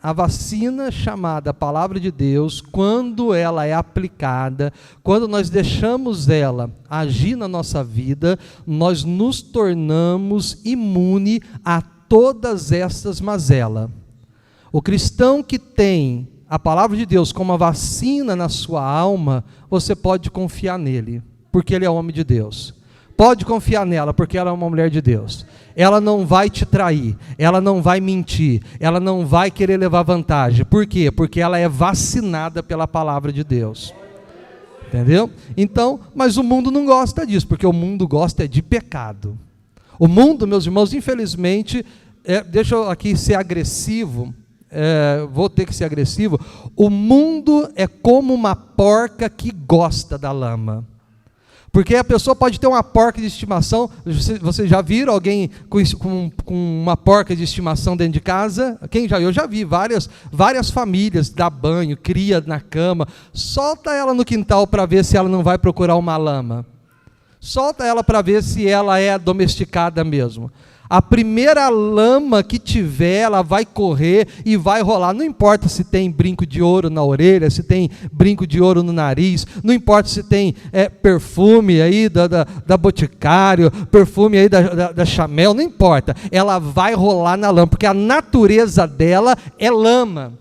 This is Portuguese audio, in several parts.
A vacina chamada Palavra de Deus, quando ela é aplicada, quando nós deixamos ela agir na nossa vida, nós nos tornamos imune a todas essas mazelas. O cristão que tem a Palavra de Deus como a vacina na sua alma, você pode confiar nele, porque ele é homem de Deus. Pode confiar nela, porque ela é uma mulher de Deus. Ela não vai te trair, ela não vai mentir, ela não vai querer levar vantagem. Por quê? Porque ela é vacinada pela palavra de Deus. Entendeu? Então, mas o mundo não gosta disso, porque o mundo gosta de pecado. O mundo, meus irmãos, infelizmente, deixa eu aqui ser agressivo, vou ter que ser agressivo. O mundo é como uma porca que gosta da lama. Porque a pessoa pode ter uma porca de estimação. Vocês já viram alguém com uma porca de estimação dentro de casa? Eu já vi várias famílias dar banho, cria na cama. Solta ela no quintal para ver se ela não vai procurar uma lama. Solta ela para ver se ela é domesticada mesmo. A primeira lama que tiver, ela vai correr e vai rolar. Não importa se tem brinco de ouro na orelha, se tem brinco de ouro no nariz, não importa se tem perfume aí da Boticário, perfume aí da Chanel, não importa. Ela vai rolar na lama, porque a natureza dela é lama.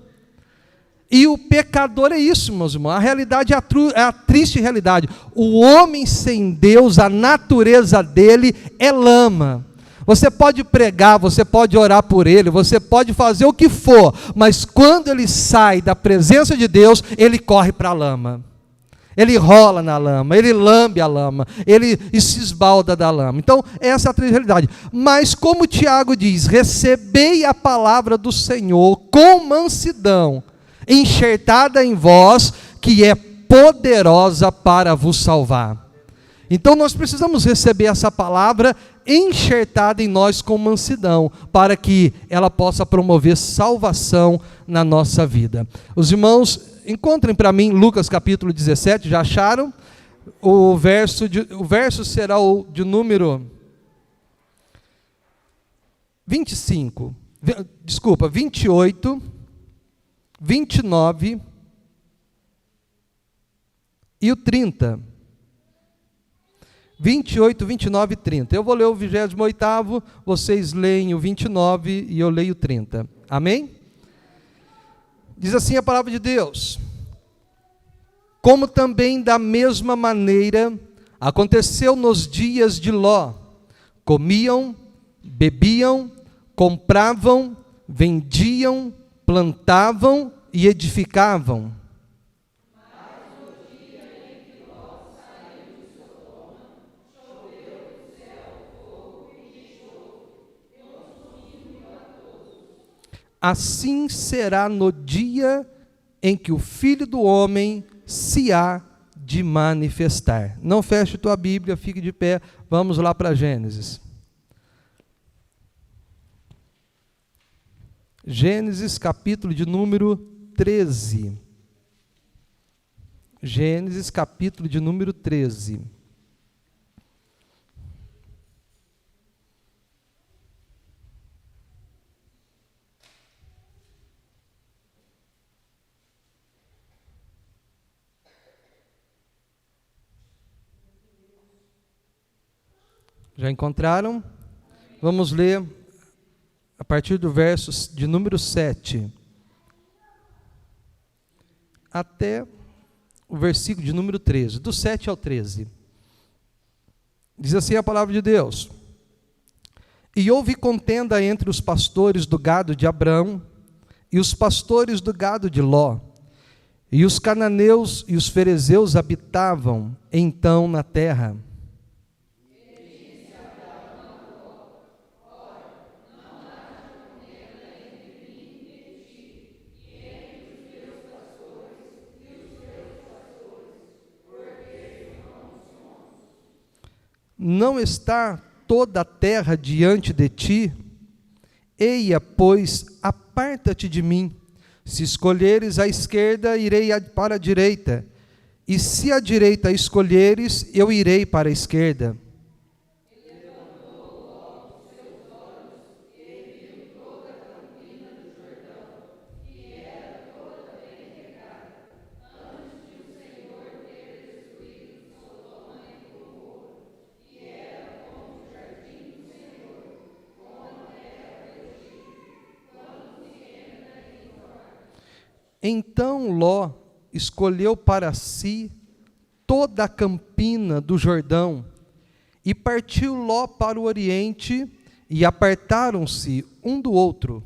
E o pecador é isso, meus irmãos. A realidade é a triste realidade. O homem sem Deus, a natureza dele é lama. Você pode pregar, você pode orar por ele, você pode fazer o que for, mas quando ele sai da presença de Deus, ele corre para a lama. Ele rola na lama, ele lambe a lama, ele se esbalda da lama. Então, essa é a triste realidade. Mas como Tiago diz, recebei a palavra do Senhor com mansidão, enxertada em vós, que é poderosa para vos salvar. Então nós precisamos receber essa palavra enxertada em nós com mansidão, para que ela possa promover salvação na nossa vida. Os irmãos, encontrem para mim Lucas capítulo 17, já acharam? O verso será o de número 28, 29 e o 30. 28, 29 e 30. Eu vou ler o 28º, vocês leem o 29 e eu leio o 30. Amém? Diz assim a palavra de Deus: como também da mesma maneira aconteceu nos dias de Ló, comiam, bebiam, compravam, vendiam, plantavam e edificavam. Assim será no dia em que o Filho do Homem se há de manifestar. Não feche tua Bíblia, fique de pé, vamos lá para Gênesis. Gênesis capítulo de número 13. Gênesis capítulo de número 13. Já encontraram? Vamos ler a partir do verso de número 7 até o versículo de número 13, do 7 ao 13. Diz assim a palavra de Deus: e houve contenda entre os pastores do gado de Abrão e os pastores do gado de Ló, e os cananeus e os ferezeus habitavam então na terra. Não está toda a terra diante de ti? Eia, pois, aparta-te de mim. Se escolheres a esquerda, irei para a direita. E se a direita escolheres, eu irei para a esquerda. Então Ló escolheu para si toda a campina do Jordão, e partiu Ló para o oriente, e apartaram-se um do outro.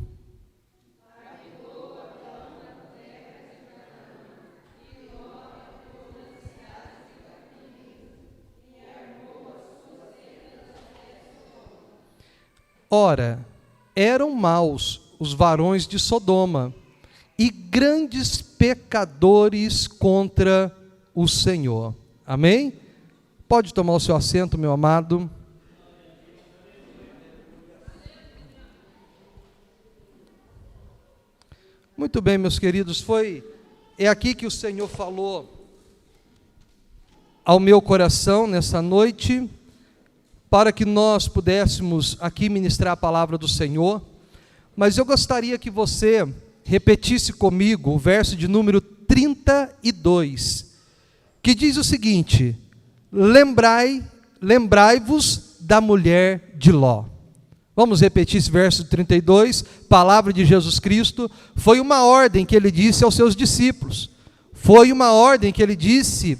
Ora, eram maus os varões de Sodoma, e grandes pecadores contra o Senhor. Amém? Pode tomar o seu assento, meu amado. Muito bem, meus queridos, é aqui que o Senhor falou ao meu coração nessa noite, para que nós pudéssemos aqui ministrar a palavra do Senhor. Mas eu gostaria que você repetisse comigo o verso de número 32, que diz o seguinte: lembrai-vos da mulher de Ló. Vamos repetir esse verso 32, palavra de Jesus Cristo. Foi uma ordem que ele disse aos seus discípulos, foi uma ordem que ele disse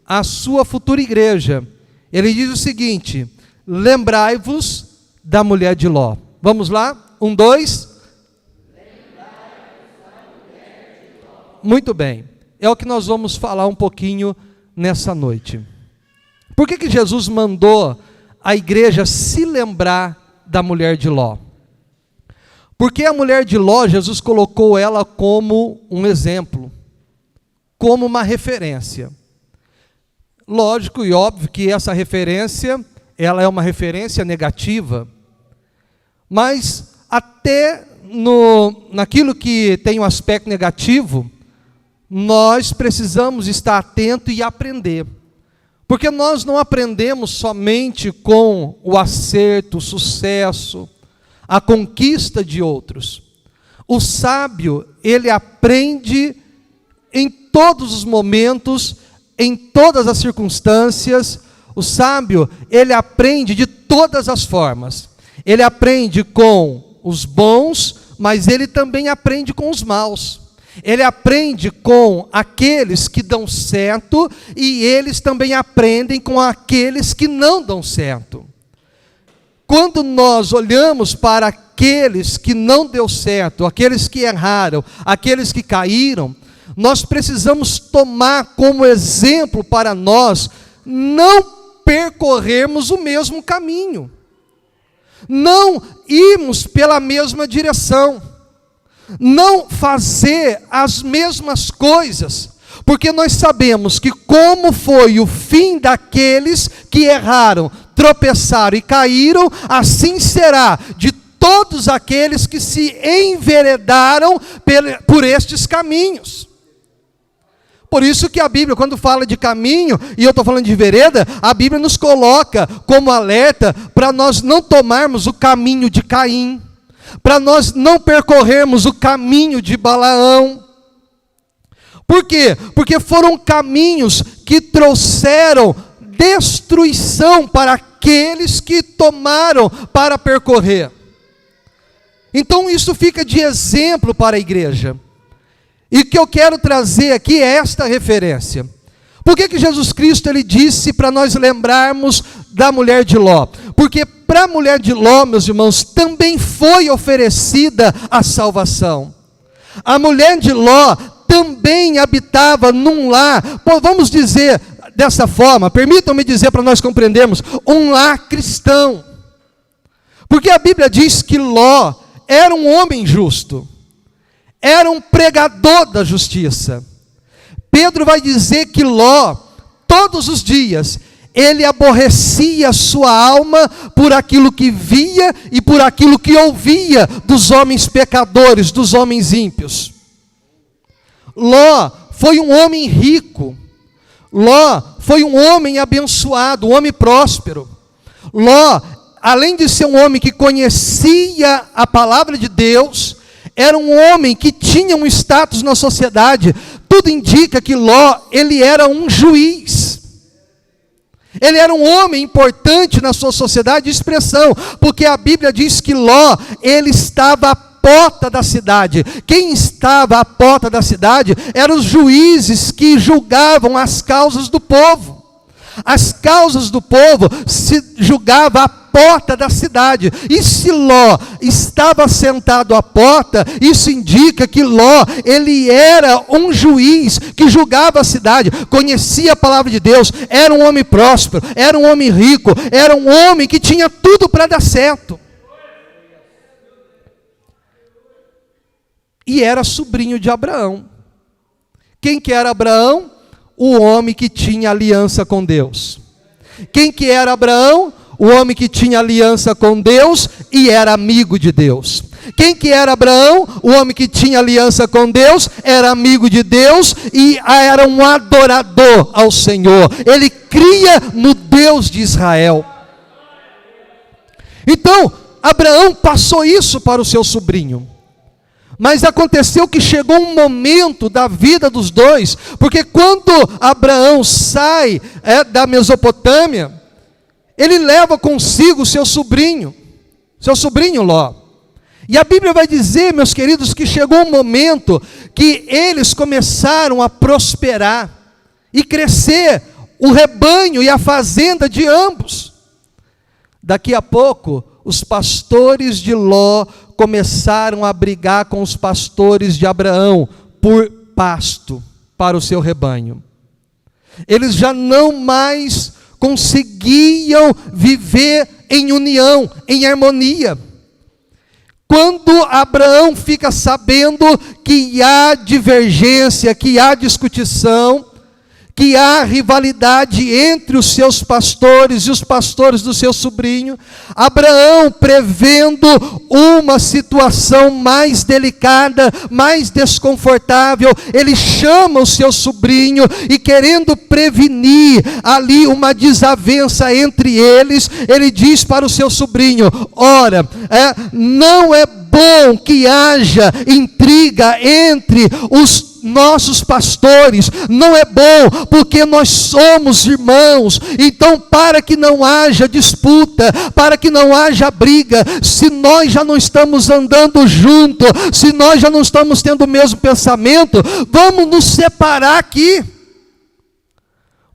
à sua futura igreja. Ele diz o seguinte: lembrai-vos da mulher de Ló. Vamos lá? 1, 2. Muito bem. É o que nós vamos falar um pouquinho nessa noite. Por que Jesus mandou a igreja se lembrar da mulher de Ló? Porque a mulher de Ló, Jesus colocou ela como um exemplo, como uma referência. Lógico e óbvio que essa referência, ela é uma referência negativa, mas até naquilo que tem um aspecto negativo, nós precisamos estar atento e aprender. Porque nós não aprendemos somente com o acerto, o sucesso, a conquista de outros. O sábio, ele aprende em todos os momentos, em todas as circunstâncias. O sábio, ele aprende de todas as formas. Ele aprende com os bons, mas ele também aprende com os maus. Ele aprende com aqueles que dão certo, e eles também aprendem com aqueles que não dão certo. Quando nós olhamos para aqueles que não deu certo, aqueles que erraram, aqueles que caíram, nós precisamos tomar como exemplo para nós não percorrermos o mesmo caminho, não irmos pela mesma direção, não fazer as mesmas coisas, porque nós sabemos que como foi o fim daqueles que erraram, tropeçaram e caíram, assim será de todos aqueles que se enveredaram por estes caminhos. Por isso que a Bíblia, quando fala de caminho, e eu estou falando de vereda, a Bíblia nos coloca como alerta para nós não tomarmos o caminho de Caim, para nós não percorrermos o caminho de Balaão. Por quê? Porque foram caminhos que trouxeram destruição para aqueles que tomaram para percorrer. Então isso fica de exemplo para a igreja. E o que eu quero trazer aqui é esta referência. Por que Jesus Cristo ele disse para nós lembrarmos da mulher de Ló? Porque para a mulher de Ló, meus irmãos, também foi oferecida a salvação. A mulher de Ló também habitava num lar, vamos dizer dessa forma, permitam-me dizer para nós compreendermos, um lar cristão. Porque a Bíblia diz que Ló era um homem justo, era um pregador da justiça. Pedro vai dizer que Ló, todos os dias, ele aborrecia a sua alma por aquilo que via e por aquilo que ouvia dos homens pecadores, dos homens ímpios. Ló foi um homem rico. Ló foi um homem abençoado, um homem próspero. Ló, além de ser um homem que conhecia a palavra de Deus, era um homem que tinha um status na sociedade. Tudo indica que Ló, ele era um juiz. Ele era um homem importante na sua sociedade de expressão, porque a Bíblia diz que Ló, ele estava porta da cidade. Quem estava à porta da cidade eram os juízes que julgavam as causas do povo. As causas do povo se julgava à porta da cidade. E se Ló estava sentado à porta, isso indica que Ló, ele era um juiz que julgava a cidade, conhecia a palavra de Deus, era um homem próspero, era um homem rico, era um homem que tinha tudo para dar certo. E era sobrinho de Abraão. Quem que era Abraão? O homem que tinha aliança com Deus. Quem que era Abraão? O homem que tinha aliança com Deus e era amigo de Deus. Quem que era Abraão? O homem que tinha aliança com Deus, era amigo de Deus e era um adorador ao Senhor. Ele cria no Deus de Israel. Então, Abraão passou isso para o seu sobrinho. Mas aconteceu que chegou um momento da vida dos dois, porque quando Abraão sai da Mesopotâmia, ele leva consigo seu sobrinho Ló. E a Bíblia vai dizer, meus queridos, que chegou um momento que eles começaram a prosperar e crescer o rebanho e a fazenda de ambos. Daqui a pouco, os pastores de Ló começaram a brigar com os pastores de Abraão por pasto para o seu rebanho. Eles já não mais conseguiam viver em união, em harmonia. Quando Abraão fica sabendo que há divergência, que há discussão, que há rivalidade entre os seus pastores e os pastores do seu sobrinho, Abraão, prevendo uma situação mais delicada, mais desconfortável, ele chama o seu sobrinho e, querendo prevenir ali uma desavença entre eles, ele diz para o seu sobrinho: ora, não é bom que haja intriga entre os nossos pastores, não é bom, porque nós somos irmãos. Então, para que não haja disputa, para que não haja briga, se nós já não estamos andando junto, se nós já não estamos tendo o mesmo pensamento, vamos nos separar aqui,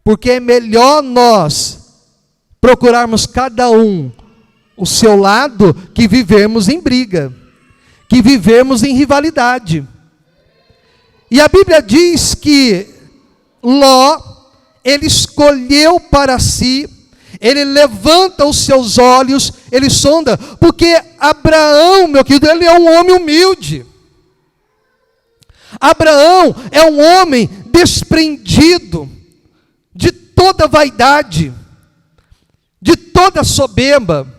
porque é melhor nós procurarmos cada um o seu lado, que vivermos em briga, que vivermos em rivalidade. E a Bíblia diz que Ló, ele escolheu para si, ele levanta os seus olhos, ele sonda, porque Abraão, meu querido, ele é um homem humilde. Abraão é um homem desprendido de toda vaidade, de toda soberba,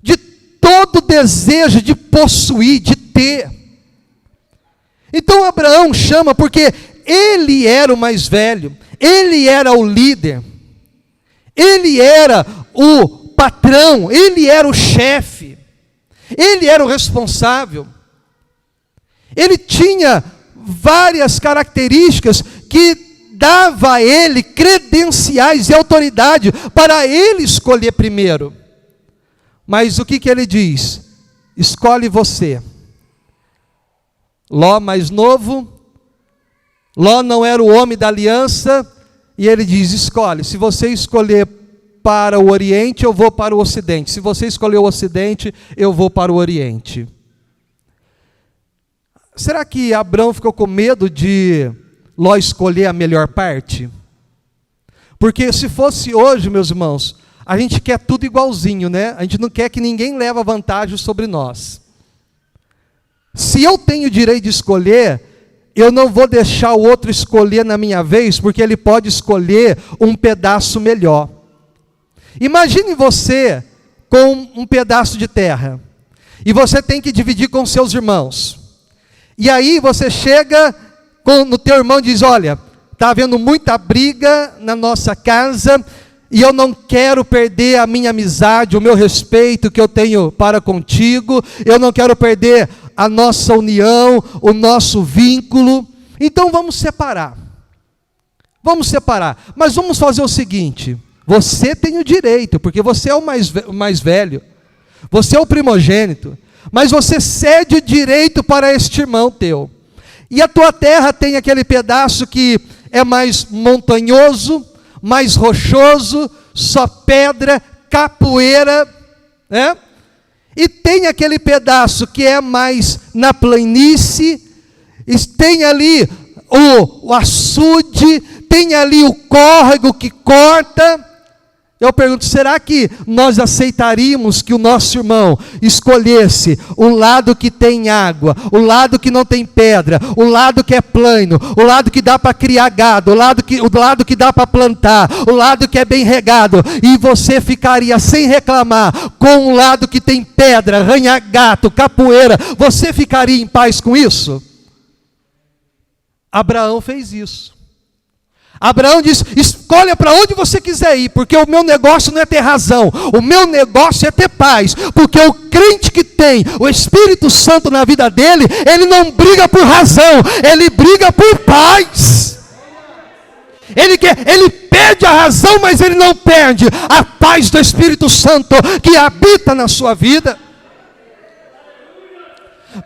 de todo desejo de possuir, de ter. Então Abraão chama porque ele era o mais velho, ele era o líder, ele era o patrão, ele era o chefe, ele era o responsável. Ele tinha várias características que dava a ele credenciais e autoridade para ele escolher primeiro. Mas o que ele diz? Escolhe você. Ló mais novo, Ló não era o homem da aliança, e ele diz: escolhe, se você escolher para o Oriente, eu vou para o Ocidente, se você escolher o Ocidente, eu vou para o Oriente. Será que Abraão ficou com medo de Ló escolher a melhor parte? Porque se fosse hoje, meus irmãos, a gente quer tudo igualzinho, né? A gente não quer que ninguém leve vantagem sobre nós. Se eu tenho o direito de escolher, eu não vou deixar o outro escolher na minha vez, porque ele pode escolher um pedaço melhor. Imagine você com um pedaço de terra, e você tem que dividir com seus irmãos. E aí você chega no teu irmão e diz: olha, está havendo muita briga na nossa casa, e eu não quero perder a minha amizade, o meu respeito que eu tenho para contigo, eu não quero perder a nossa união, o nosso vínculo, então vamos separar, mas vamos fazer o seguinte: você tem o direito, porque você é o mais velho, você é o primogênito, mas você cede o direito para este irmão teu. E a tua terra tem aquele pedaço que é mais montanhoso, mais rochoso, só pedra, capoeira, né? E tem aquele pedaço que é mais na planície, e tem ali o açude, tem ali o córrego que corta. Eu pergunto, será que nós aceitaríamos que o nosso irmão escolhesse o lado que tem água, o lado que não tem pedra, o lado que é plano, o lado que dá para criar gado, o lado que dá para plantar, o lado que é bem regado, e você ficaria sem reclamar com o lado que tem pedra, arranha-gato, capoeira, você ficaria em paz com isso? Abraão fez isso. Abraão disse, escolha para onde você quiser ir, porque o meu negócio não é ter razão, o meu negócio é ter paz, porque o crente que tem o Espírito Santo na vida dele, ele não briga por razão, ele briga por paz. Ele perde a razão, mas ele não perde a paz do Espírito Santo que habita na sua vida.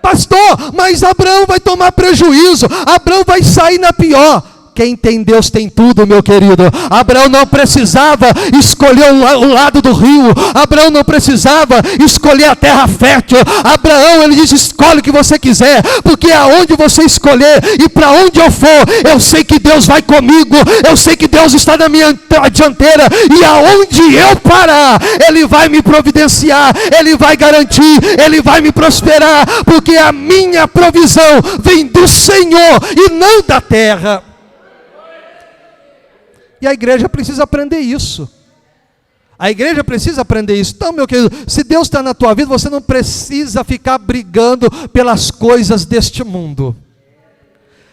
Pastor, mas Abraão vai tomar prejuízo, Abraão vai sair na pior. Quem tem Deus tem tudo, meu querido. Abraão não precisava escolher o lado do rio. Abraão não precisava escolher a terra fértil. Abraão, ele diz, escolhe o que você quiser, porque aonde você escolher e para onde eu for, eu sei que Deus vai comigo, eu sei que Deus está na minha dianteira, e aonde eu parar, Ele vai me providenciar, Ele vai garantir, Ele vai me prosperar, porque a minha provisão vem do Senhor e não da terra. E a igreja precisa aprender isso. A igreja precisa aprender isso. Então, meu querido, se Deus está na tua vida, você não precisa ficar brigando pelas coisas deste mundo.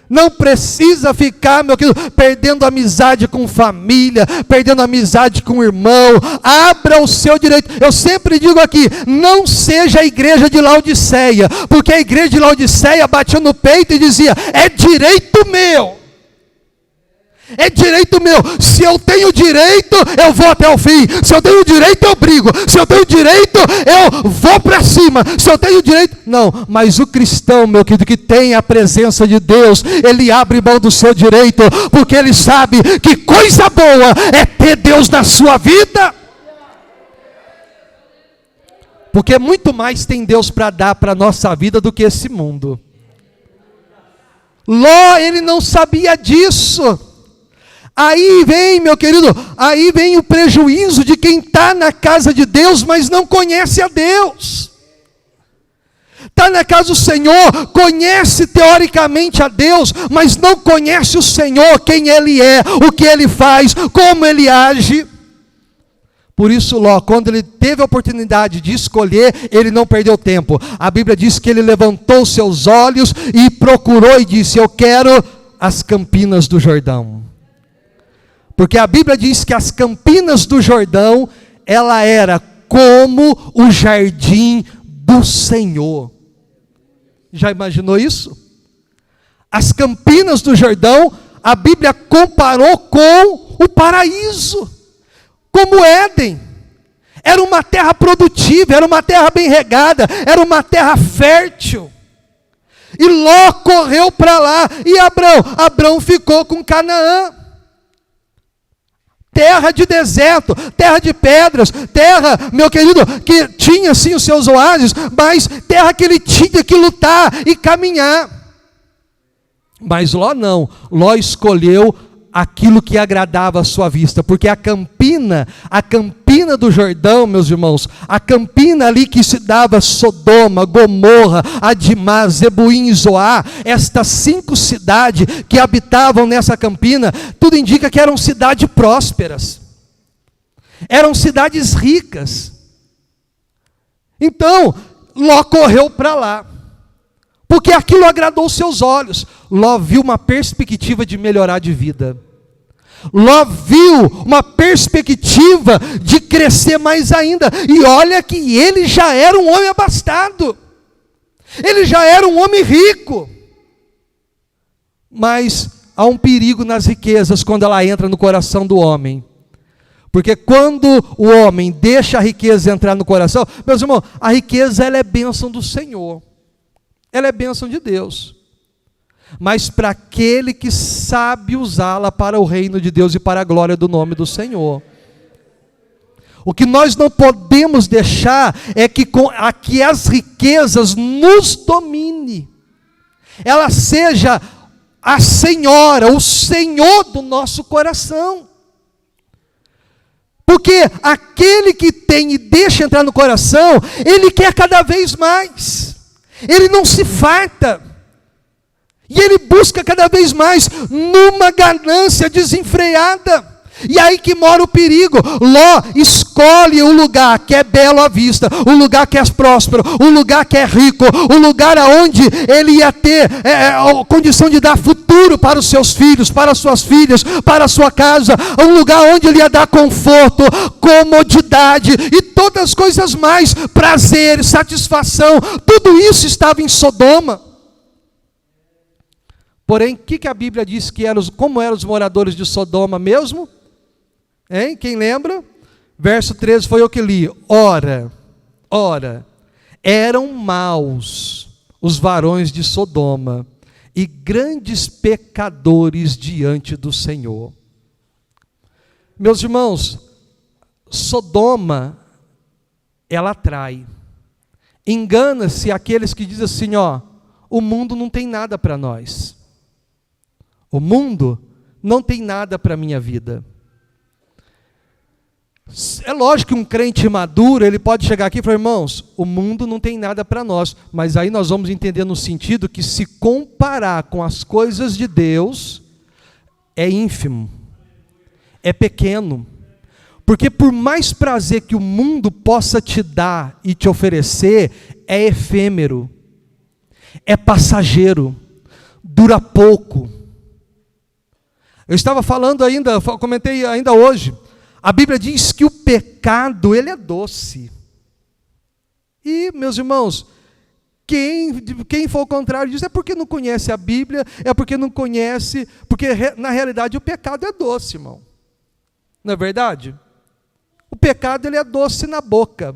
Não precisa ficar, meu querido, perdendo amizade com família, perdendo amizade com irmão. Abra o seu direito. Eu sempre digo aqui, não seja a igreja de Laodiceia, porque a igreja de Laodiceia batia no peito e dizia, é direito meu. É direito meu. Se eu tenho direito, eu vou até o fim. Se eu tenho direito, eu brigo. Se eu tenho direito, eu vou para cima. Se eu tenho direito... Não, mas o cristão, meu querido, que tem a presença de Deus, ele abre mão do seu direito, porque ele sabe que coisa boa é ter Deus na sua vida. Porque muito mais tem Deus para dar para a nossa vida do que esse mundo. Ló, ele não sabia disso. Aí vem, meu querido, aí vem o prejuízo de quem está na casa de Deus, mas não conhece a Deus. Está na casa do Senhor, conhece teoricamente a Deus, mas não conhece o Senhor, quem Ele é, o que Ele faz, como Ele age. Por isso Ló, quando ele teve a oportunidade de escolher, ele não perdeu tempo. A Bíblia diz que ele levantou seus olhos e procurou e disse, eu quero as campinas do Jordão. Porque a Bíblia diz que as campinas do Jordão, ela era como o jardim do Senhor. Já imaginou isso? As campinas do Jordão, a Bíblia comparou com o paraíso, como Éden. Era uma terra produtiva, era uma terra bem regada, era uma terra fértil. E Ló correu para lá, e Abrão ficou com Canaã. Terra de deserto, terra de pedras, terra, meu querido, que tinha sim os seus oásis, mas terra que ele tinha que lutar e caminhar. Mas Ló não, Ló escolheu aquilo que agradava a sua vista, porque a campina do Jordão, meus irmãos, a campina ali que se dava Sodoma, Gomorra, Adimá, Zebuim e Zoar, estas 5 cidades que habitavam nessa campina, tudo indica que eram cidades prósperas, eram cidades ricas. Então, Ló correu para lá, porque aquilo agradou seus olhos. Ló viu uma perspectiva de melhorar de vida. Ló viu uma perspectiva de crescer mais ainda. E olha que ele já era um homem abastado. Ele já era um homem rico. Mas há um perigo nas riquezas quando ela entra no coração do homem. Porque quando o homem deixa a riqueza entrar no coração, meus irmãos, a riqueza ela é bênção do Senhor. Ela é bênção de Deus. Mas para aquele que sabe usá-la para o reino de Deus e para a glória do nome do Senhor. O que nós não podemos deixar é que as riquezas nos domine. Ela seja a senhora, o Senhor do nosso coração. Porque aquele que tem e deixa entrar no coração, ele quer cada vez mais. Ele não se farta. E ele busca cada vez mais numa ganância desenfreada. E aí que mora o perigo. Ló escolhe o lugar que é belo à vista, o lugar que é próspero, o lugar que é rico, o lugar onde ele ia ter a condição de dar futuro para os seus filhos, para as suas filhas, para a sua casa, um lugar onde ele ia dar conforto, comodidade e todas as coisas mais, prazer, satisfação, tudo isso estava em Sodoma. Porém, o que a Bíblia diz como eram os moradores de Sodoma mesmo? Hein? Quem lembra? Verso 13 foi o que li. Ora, eram maus os varões de Sodoma e grandes pecadores diante do Senhor. Meus irmãos, Sodoma, ela atrai. Engana-se aqueles que dizem assim, o mundo não tem nada para nós. O mundo não tem nada para a minha vida. É lógico que um crente maduro, ele pode chegar aqui e falar, irmãos, o mundo não tem nada para nós. Mas aí nós vamos entender no sentido que se comparar com as coisas de Deus, é ínfimo, é pequeno. Porque por mais prazer que o mundo possa te dar e te oferecer, é efêmero, é passageiro, dura pouco. Eu estava falando ainda, comentei ainda hoje, a Bíblia diz que o pecado, ele é doce. E, meus irmãos, quem for ao contrário disso é porque não conhece a Bíblia, é porque não conhece, porque na realidade o pecado é doce, irmão. Não é verdade? O pecado, ele é doce na boca.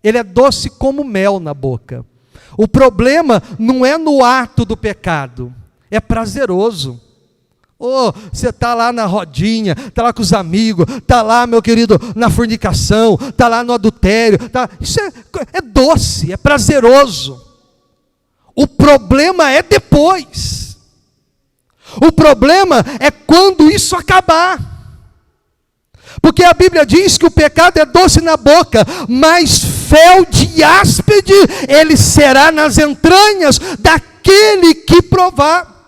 Ele é doce como mel na boca. O problema não é no ato do pecado, é prazeroso. Você está lá na rodinha, está lá com os amigos, está lá, meu querido, na fornicação, está lá no adultério, isso é doce, é prazeroso. O problema é depois. O problema é quando isso acabar. Porque a Bíblia diz que o pecado é doce na boca, mas fel de áspide ele será nas entranhas daquele que provar.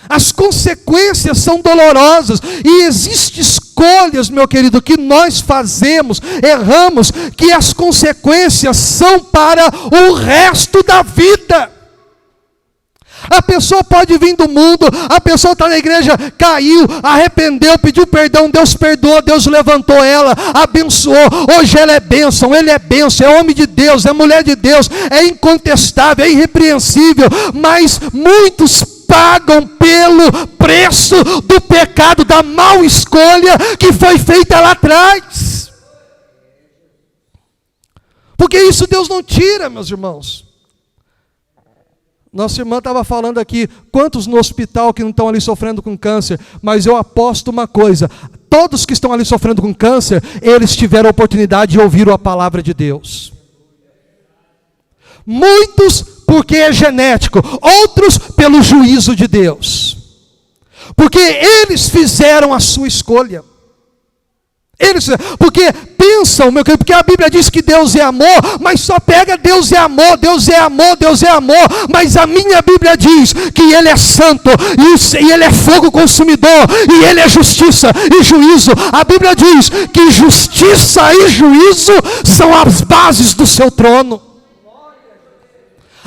As consequências são dolorosas e existem escolhas, meu querido, que nós fazemos, erramos, que as consequências são para o resto da vida. A pessoa pode vir do mundo, a pessoa está na igreja, caiu, arrependeu, pediu perdão, Deus perdoou, Deus levantou ela, abençoou, hoje ela é bênção, ele é bênção, é homem de Deus, é mulher de Deus, é incontestável, é irrepreensível, mas muitos pagam pelo preço do pecado, da mal escolha que foi feita lá atrás. Porque isso Deus não tira, meus irmãos. Nossa irmã estava falando aqui, quantos no hospital que não estão ali sofrendo com câncer, mas eu aposto uma coisa, todos que estão ali sofrendo com câncer, eles tiveram a oportunidade de ouvir a palavra de Deus. Muitos porque é genético, outros pelo juízo de Deus. Porque eles fizeram a sua escolha. Porque pensam, meu querido, porque a Bíblia diz que Deus é amor, mas só pega Deus é amor, Deus é amor, Deus é amor, mas a minha Bíblia diz que Ele é santo, e Ele é fogo consumidor, e Ele é justiça e juízo. A Bíblia diz que justiça e juízo são as bases do seu trono.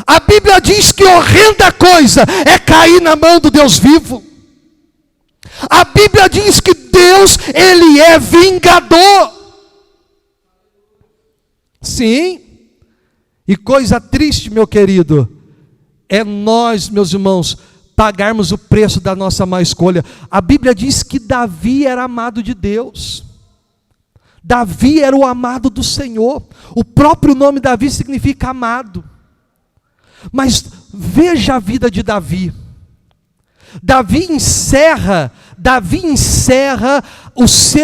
A Bíblia diz que horrenda coisa é cair na mão do Deus vivo. A Bíblia diz que Deus, Ele é vingador. Sim. E coisa triste, meu querido, é nós, meus irmãos, pagarmos o preço da nossa má escolha. A Bíblia diz que Davi era amado de Deus. Davi era o amado do Senhor. O próprio nome Davi significa amado. Mas veja a vida de Davi. Davi encerra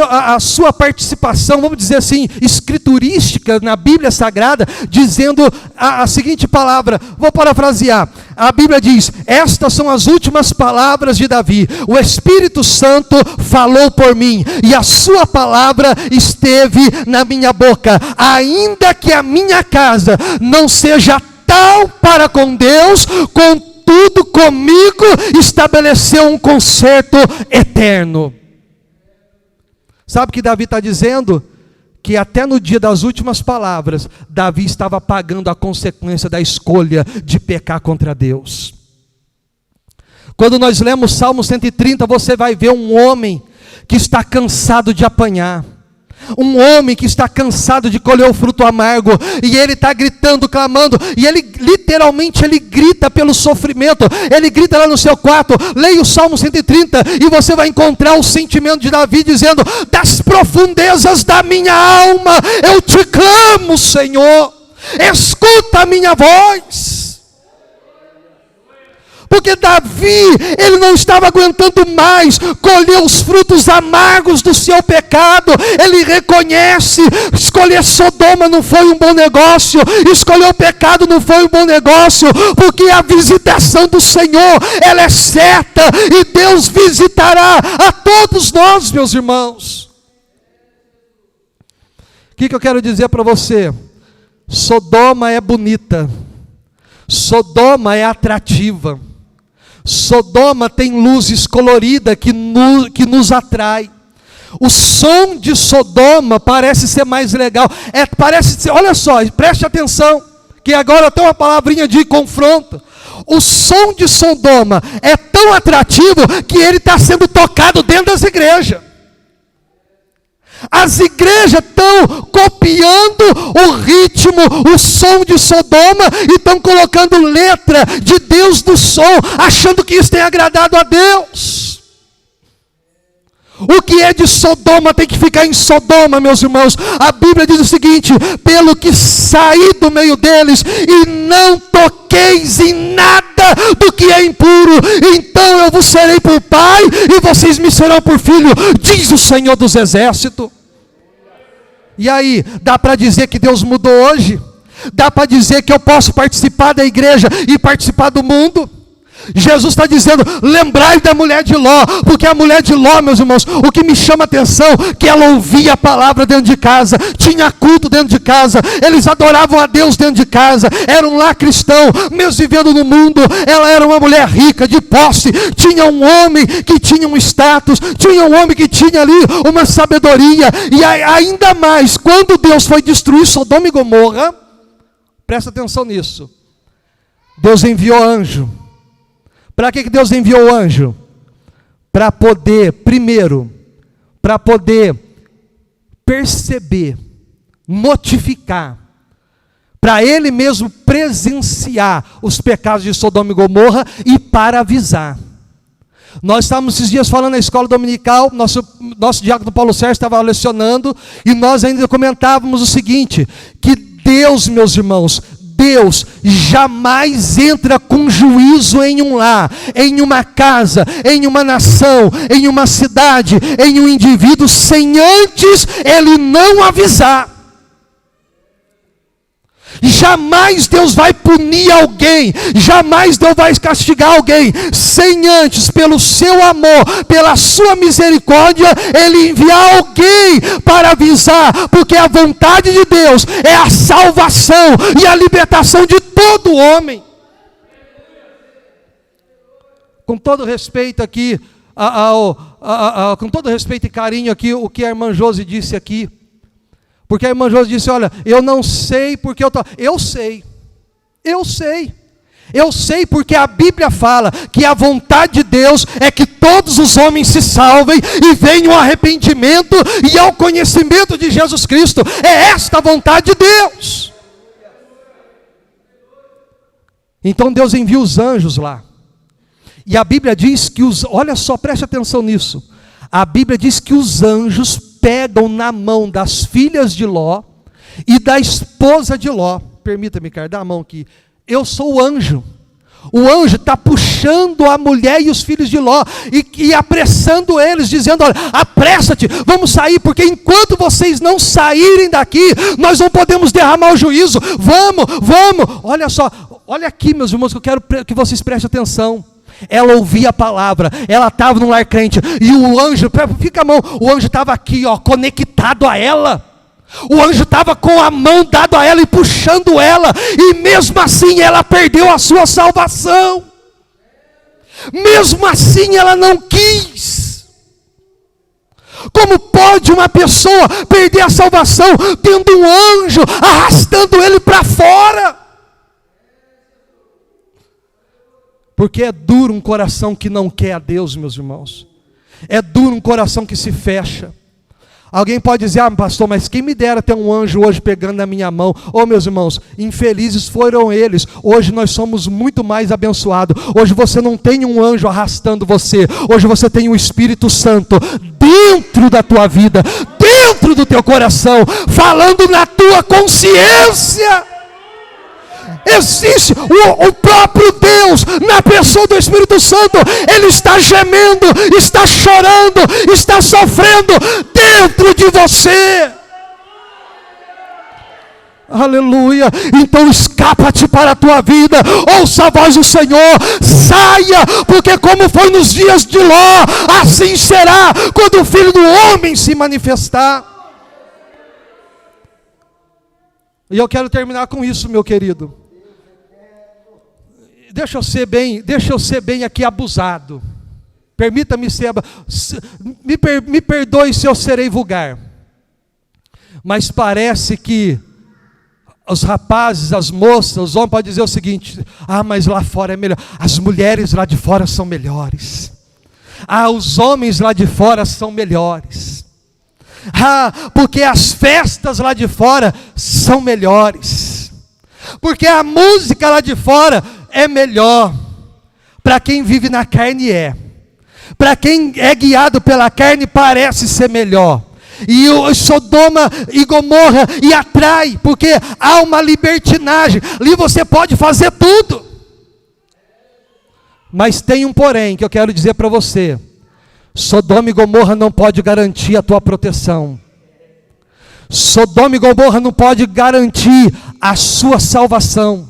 a sua participação, vamos dizer assim, escriturística na Bíblia Sagrada, dizendo a seguinte palavra, vou parafrasear. A Bíblia diz: estas são as últimas palavras de Davi. O Espírito Santo falou por mim, e a sua palavra esteve na minha boca. Ainda que a minha casa não seja tal para com Deus, contudo comigo estabeleceu um concerto eterno. Sabe o que Davi está dizendo? Que até no dia das últimas palavras, Davi estava pagando a consequência da escolha de pecar contra Deus. Quando nós lemos Salmo 130, você vai ver um homem que está cansado de apanhar. Um homem que está cansado de colher o fruto amargo, e ele está gritando, clamando, e ele literalmente grita pelo sofrimento. Ele grita lá no seu quarto. Leia o Salmo 130 e você vai encontrar o sentimento de Davi dizendo: das profundezas da minha alma eu te clamo, Senhor, escuta a minha voz. Porque Davi, ele não estava aguentando mais colher os frutos amargos do seu pecado. Ele reconhece: escolher Sodoma não foi um bom negócio, escolher o pecado não foi um bom negócio, porque a visitação do Senhor, ela é certa, e Deus visitará a todos nós, meus irmãos. O que eu quero dizer para você? Sodoma é bonita, Sodoma é atrativa, Sodoma tem luzes coloridas que nos atrai. O som de Sodoma parece ser mais legal. Parece ser, olha só, preste atenção, que agora tem uma palavrinha de confronto. O som de Sodoma é tão atrativo que ele está sendo tocado dentro das igrejas. As igrejas estão copiando o ritmo, o som de Sodoma, e estão colocando letra de Deus no som, achando que isso tem agradado a Deus. O que é de Sodoma tem que ficar em Sodoma, meus irmãos. A Bíblia diz o seguinte: pelo que saí do meio deles, e não toqueis em nada do que é impuro, então eu vos serei por pai, e vocês me serão por filho, diz o Senhor dos Exércitos. E aí, dá para dizer que Deus mudou hoje? Dá para dizer que eu posso participar da igreja e participar do mundo? Jesus está dizendo: lembrai da mulher de Ló, porque a mulher de Ló, meus irmãos, o que me chama a atenção, que ela ouvia a palavra dentro de casa, tinha culto dentro de casa, eles adoravam a Deus dentro de casa, eram lá cristãos, mesmo vivendo no mundo. Ela era uma mulher rica, de posse, tinha um homem que tinha um status, tinha um homem que tinha ali uma sabedoria, e ainda mais, quando Deus foi destruir Sodoma e Gomorra, presta atenção nisso, Deus enviou anjo. Para que Deus enviou o anjo? Para poder, primeiro, para poder perceber, notificar, para ele mesmo presenciar os pecados de Sodoma e Gomorra, e para avisar. Nós estávamos esses dias falando na escola dominical, nosso diácono Paulo Sérgio estava lecionando, e nós ainda comentávamos o seguinte: que Deus, meus irmãos, Deus jamais entra com juízo em um lar, em uma casa, em uma nação, em uma cidade, em um indivíduo, sem antes ele não avisar. Jamais Deus vai punir alguém, jamais Deus vai castigar alguém, sem antes, pelo seu amor, pela sua misericórdia, ele enviar alguém para avisar, porque a vontade de Deus é a salvação e a libertação de todo homem. Com todo respeito aqui, com todo respeito e carinho aqui, o que a irmã Josi disse aqui, porque a irmã Josi disse: olha, eu não sei porque eu sei porque a Bíblia fala que a vontade de Deus é que todos os homens se salvem e venham ao arrependimento e ao conhecimento de Jesus Cristo. É esta a vontade de Deus. Então Deus envia os anjos lá, E a Bíblia diz que olha só, preste atenção nisso. A Bíblia diz que os anjos pegam na mão das filhas de Ló e da esposa de Ló. Permita-me, cara, dá a mão aqui. Eu sou o anjo. O anjo está puxando a mulher e os filhos de Ló e apressando eles, dizendo: olha, apressa-te, vamos sair, porque enquanto vocês não saírem daqui, nós não podemos derramar o juízo. Vamos. Olha só, olha aqui, meus irmãos, que eu quero que vocês prestem atenção. Ela ouvia a palavra, ela estava no lar crente, e o anjo, fica a mão, o anjo estava aqui, ó, conectado a ela. O anjo estava com a mão dada a ela e puxando ela, e mesmo assim ela perdeu a sua salvação. Mesmo assim ela não quis. Como pode uma pessoa perder a salvação tendo um anjo arrastando ele para fora? Porque é duro um coração que não quer a Deus, meus irmãos. É duro um coração que se fecha. Alguém pode dizer: ah, pastor, mas quem me dera ter um anjo hoje pegando na minha mão. Oh, meus irmãos, infelizes foram eles. Hoje nós somos muito mais abençoados. Hoje você não tem um anjo arrastando você. Hoje você tem o Espírito Santo dentro da tua vida, dentro do teu coração, falando na tua consciência. Existe o próprio Deus na pessoa do Espírito Santo. Ele está gemendo, está chorando, está sofrendo dentro de você. Aleluia. Então escapa-te para a tua vida, ouça a voz do Senhor, saia, porque como foi nos dias de Ló, assim será quando o Filho do Homem se manifestar. E eu quero terminar com isso, meu querido. Deixa eu ser bem aqui abusado. Permita-me ser, me perdoe se eu serei vulgar. Mas parece que os rapazes, as moças, os homens podem dizer o seguinte: ah, mas lá fora é melhor. As mulheres lá de fora são melhores. Ah, os homens lá de fora são melhores. Ah, porque as festas lá de fora são melhores. Porque a música lá de fora é melhor. Para quem vive na carne é. Para quem é guiado pela carne parece ser melhor. E o Sodoma e Gomorra e atrai, porque há uma libertinagem. Ali você pode fazer tudo. Mas tem um porém que eu quero dizer para você. Sodoma e Gomorra não pode garantir a tua proteção. Sodoma e Gomorra não pode garantir a sua salvação.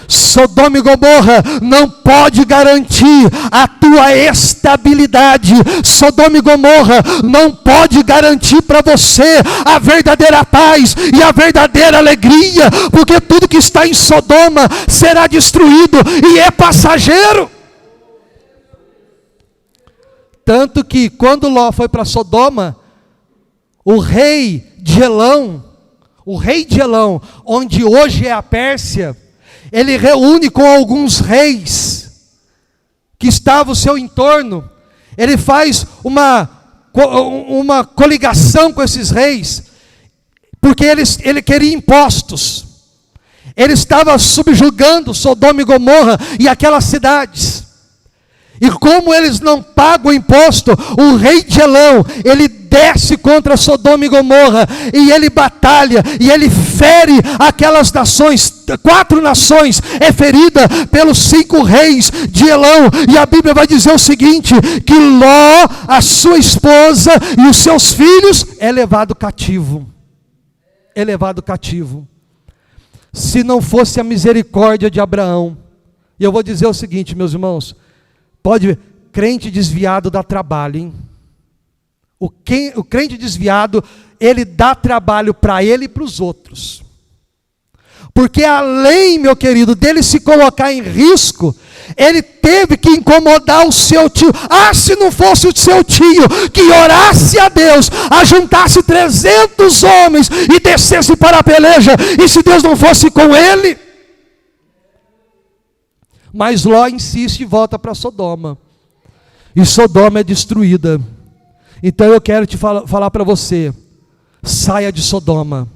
Sodoma e Gomorra não pode garantir a tua estabilidade. Sodoma e Gomorra não pode garantir para você a verdadeira paz e a verdadeira alegria, porque tudo que está em Sodoma será destruído e é passageiro. Tanto que quando Ló foi para Sodoma, o rei de Elão, onde hoje é a Pérsia, ele reúne com alguns reis que estavam ao seu entorno. Ele faz uma coligação com esses reis, porque ele queria impostos. Ele estava subjugando Sodoma e Gomorra e aquelas cidades. E como eles não pagam imposto, o rei de Elão, ele desce contra Sodoma e Gomorra, e ele batalha, e ele fere aquelas nações. 4 nações é ferida pelos 5 reis de Elão. E a Bíblia vai dizer o seguinte, que Ló, a sua esposa e os seus filhos é levado cativo. Se não fosse a misericórdia de Abraão. E eu vou dizer o seguinte, meus irmãos, pode ver, crente desviado dá trabalho, hein? O crente desviado, ele dá trabalho para ele e para os outros. Porque além, meu querido, dele se colocar em risco, ele teve que incomodar o seu tio. Ah, se não fosse o seu tio que orasse a Deus, ajuntasse 300 homens e descesse para a peleja, e se Deus não fosse com ele? Mas Ló insiste e volta para Sodoma. E Sodoma é destruída. Então eu quero te falar para você. Saia de Sodoma.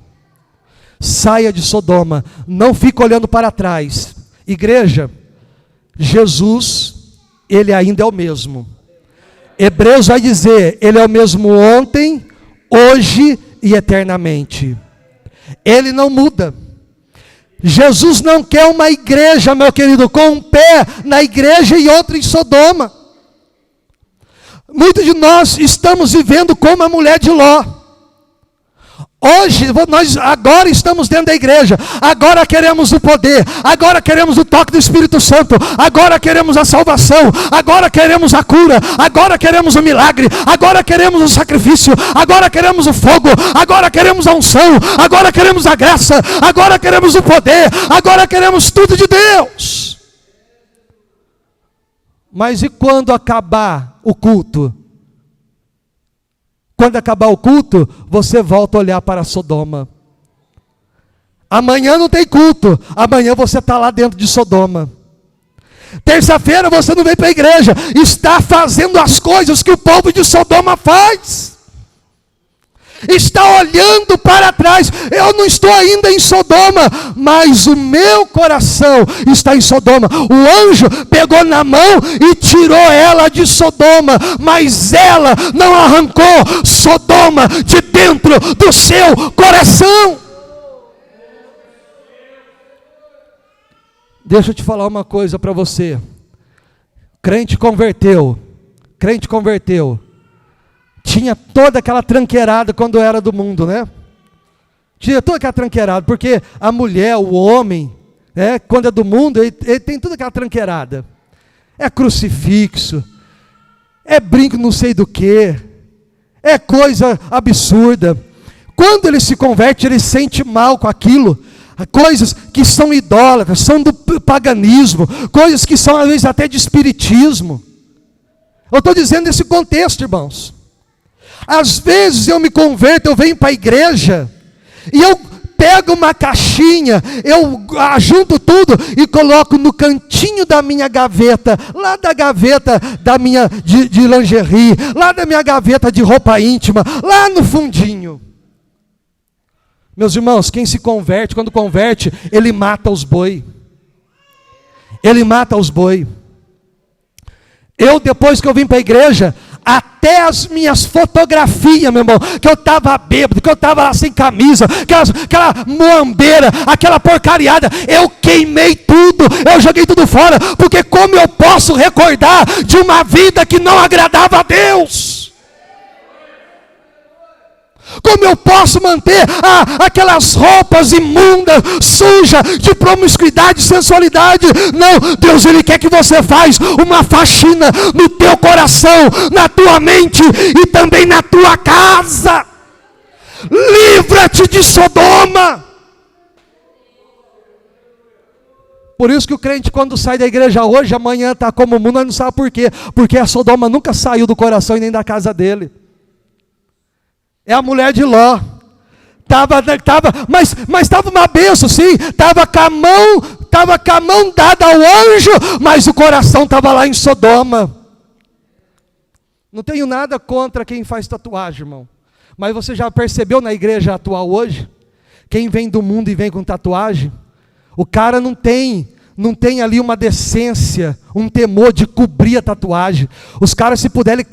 Saia de Sodoma. Não fique olhando para trás. Igreja, Jesus Ele ainda é o mesmo. Hebreus vai dizer, Ele é o mesmo ontem, hoje e eternamente. Ele não muda. Jesus não quer uma igreja, meu querido, com um pé na igreja e outro em Sodoma. Muitos de nós estamos vivendo como a mulher de Ló. Hoje, nós agora estamos dentro da igreja, agora queremos o poder, agora queremos o toque do Espírito Santo, agora queremos a salvação, agora queremos a cura, agora queremos o milagre, agora queremos o sacrifício, agora queremos o fogo, agora queremos a unção, agora queremos a graça, agora queremos o poder, agora queremos tudo de Deus. Mas e quando acabar o culto? Quando acabar o culto, você volta a olhar para Sodoma. Amanhã não tem culto, amanhã você está lá dentro de Sodoma. Terça-feira você não vem para a igreja, está fazendo as coisas que o povo de Sodoma faz. Está olhando para trás. Eu não estou ainda em Sodoma, mas o meu coração está em Sodoma. O anjo pegou na mão e tirou ela de Sodoma, mas ela não arrancou Sodoma de dentro do seu coração. Deixa eu te falar uma coisa para você. Crente converteu. Tinha toda aquela tranqueirada quando era do mundo, né? Tinha toda aquela tranqueirada, porque a mulher, o homem, quando é do mundo, ele tem toda aquela tranqueirada. É crucifixo, é brinco não sei do que, é coisa absurda. Quando ele se converte, ele sente mal com aquilo. Coisas que são idólatras, são do paganismo, coisas que são às vezes até de espiritismo. Eu estou dizendo nesse contexto, irmãos. Às vezes eu me converto, eu venho para a igreja, e eu pego uma caixinha, eu ajunto tudo e coloco no cantinho da minha gaveta, lá da gaveta da minha de lingerie, lá da minha gaveta de roupa íntima, lá no fundinho. Meus irmãos, quem se converte, quando converte, ele mata os boi. Ele mata os boi. Eu, depois que eu vim para a igreja, até as minhas fotografias, meu irmão, que eu estava bêbado, que eu estava lá sem camisa, aquela moambeira, aquela porcariada, eu queimei tudo, eu joguei tudo fora, porque como eu posso recordar de uma vida que não agradava a Deus? Como eu posso manter aquelas roupas imundas, sujas, de promiscuidade, sensualidade? Não, Deus, Ele quer que você faça uma faxina no teu coração, na tua mente e também na tua casa. Livra-te de Sodoma. Por isso que o crente, quando sai da igreja hoje, amanhã está como o mundo, nós não sabe por quê. Porque a Sodoma nunca saiu do coração e nem da casa dele. É a mulher de Ló. Mas estava uma bênção, sim. Estava com a mão dada ao anjo, mas o coração estava lá em Sodoma. Não tenho nada contra quem faz tatuagem, irmão. Mas você já percebeu na igreja atual hoje? Quem vem do mundo e vem com tatuagem, o cara não tem ali uma decência, um temor de cobrir a tatuagem. Os caras, se puder, ele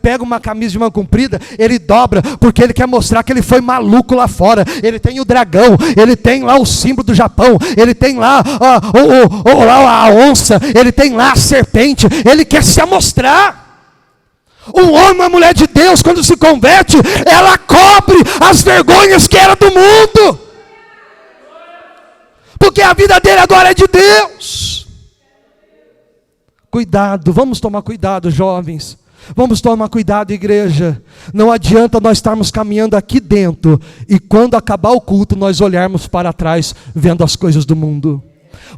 pega uma camisa de manga comprida, ele dobra, porque ele quer mostrar que ele foi maluco lá fora. Ele tem o dragão, ele tem lá o símbolo do Japão, ele tem lá a onça, ele tem lá a serpente, ele quer se amostrar. Um homem, uma mulher de Deus, quando se converte, ela cobre as vergonhas que era do mundo. Porque a vida dele agora é de Deus. Cuidado, vamos tomar cuidado, jovens. Vamos tomar cuidado, igreja. Não adianta nós estarmos caminhando aqui dentro e quando acabar o culto nós olharmos para trás vendo as coisas do mundo.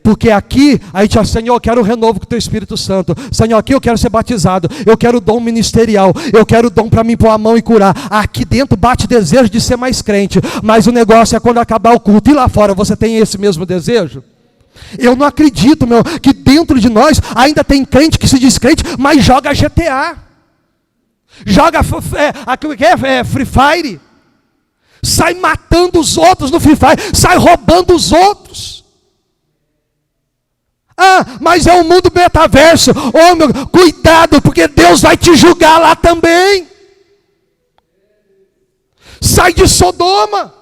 Porque aqui a gente fala, Senhor, eu quero o renovo com o teu Espírito Santo. Senhor, aqui eu quero ser batizado. Eu quero o dom ministerial. Eu quero o dom para mim pôr a mão e curar. Aqui dentro bate desejo de ser mais crente. Mas o negócio é quando acabar o culto. E lá fora você tem esse mesmo desejo? Eu não acredito, meu, que dentro de nós ainda tem crente que se diz crente, mas joga GTA. Joga Free Fire. Sai matando os outros no Free Fire. Sai roubando os outros. Ah, mas é um mundo metaverso. Oh, meu, cuidado, porque Deus vai te julgar lá também. Sai de Sodoma.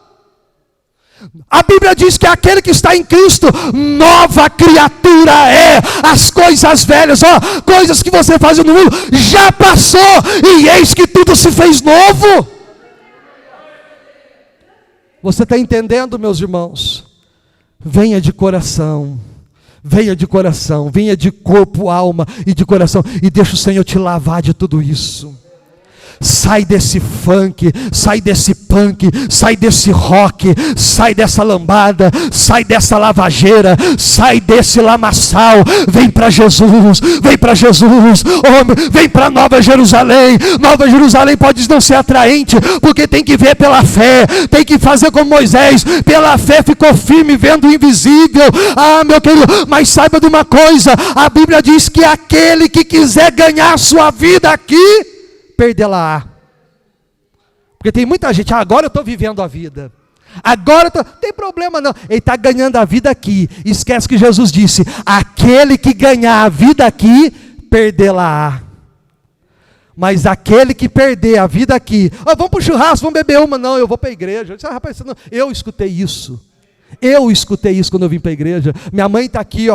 A Bíblia diz que aquele que está em Cristo, nova criatura é. As coisas velhas, coisas que você fazia no mundo, já passou, e eis que tudo se fez novo. Você está entendendo, meus irmãos? Venha de coração, venha de corpo, alma e de coração, e deixa o Senhor te lavar de tudo isso. Sai desse funk, sai desse punk, sai desse rock, sai dessa lambada, sai dessa lavageira, sai desse lamaçal. Vem para Jesus, vem para Jesus, vem para Nova Jerusalém. Nova Jerusalém pode não ser atraente, porque tem que ver pela fé, tem que fazer como Moisés, pela fé ficou firme vendo o invisível. Ah, meu querido, mas saiba de uma coisa, a Bíblia diz que aquele que quiser ganhar a sua vida aqui, perdê-la. Porque tem muita gente, agora eu estou vivendo a vida. Agora não tem problema não. Ele está ganhando a vida aqui. Esquece que Jesus disse, aquele que ganhar a vida aqui, perdê-la. Mas aquele que perder a vida aqui, vamos para o churrasco, vamos beber uma. Não, eu vou para a igreja. Rapaz, não. Eu escutei isso quando eu vim para a igreja. Minha mãe está aqui,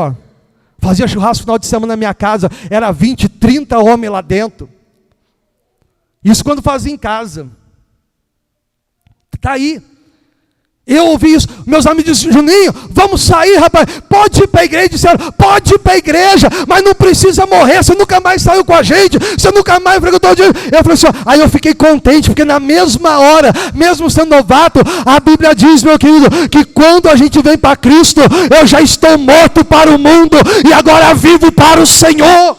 fazia churrasco no final de semana na minha casa. Era 20, 30 homens lá dentro. Isso quando fazia em casa. Está aí. Eu ouvi isso. Meus amigos disseram, Juninho, vamos sair, rapaz. Pode ir para a igreja. Disseram, pode ir para a igreja, mas não precisa morrer. Você nunca mais saiu com a gente. Você nunca mais frequentou a gente. Eu falei assim, aí eu fiquei contente, porque na mesma hora, mesmo sendo novato, a Bíblia diz, meu querido, que quando a gente vem para Cristo, eu já estou morto para o mundo e agora vivo para o Senhor.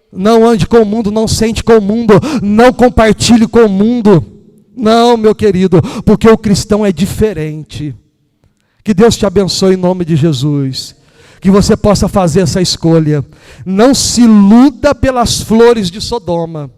Não ande com o mundo, não sente com o mundo, não compartilhe com o mundo. Não, meu querido, porque o cristão é diferente. Que Deus te abençoe em nome de Jesus. Que você possa fazer essa escolha. Não se iluda pelas flores de Sodoma.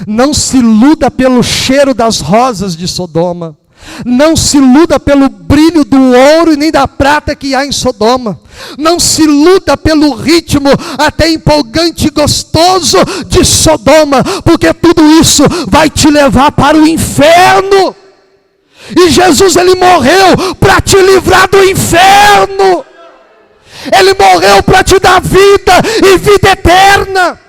Não se iluda pelo cheiro das rosas de Sodoma. Não se iluda pelo brilho do ouro e nem da prata que há em Sodoma. Não se iluda pelo ritmo até empolgante e gostoso de Sodoma, porque tudo isso vai te levar para o inferno. E Jesus, ele morreu para te livrar do inferno. Ele morreu para te dar vida e vida eterna.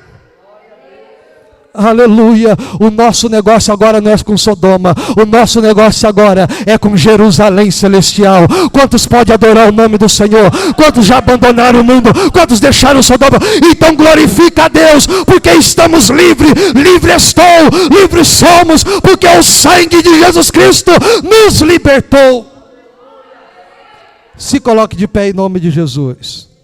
Aleluia. O nosso negócio agora não é com Sodoma. O nosso negócio agora é com Jerusalém celestial. Quantos podem adorar o nome do Senhor? Quantos já abandonaram o mundo? Quantos deixaram Sodoma? Então glorifica a Deus, porque estamos livres. Livre estou, livres somos, porque o sangue de Jesus Cristo nos libertou. Se coloque de pé em nome de Jesus.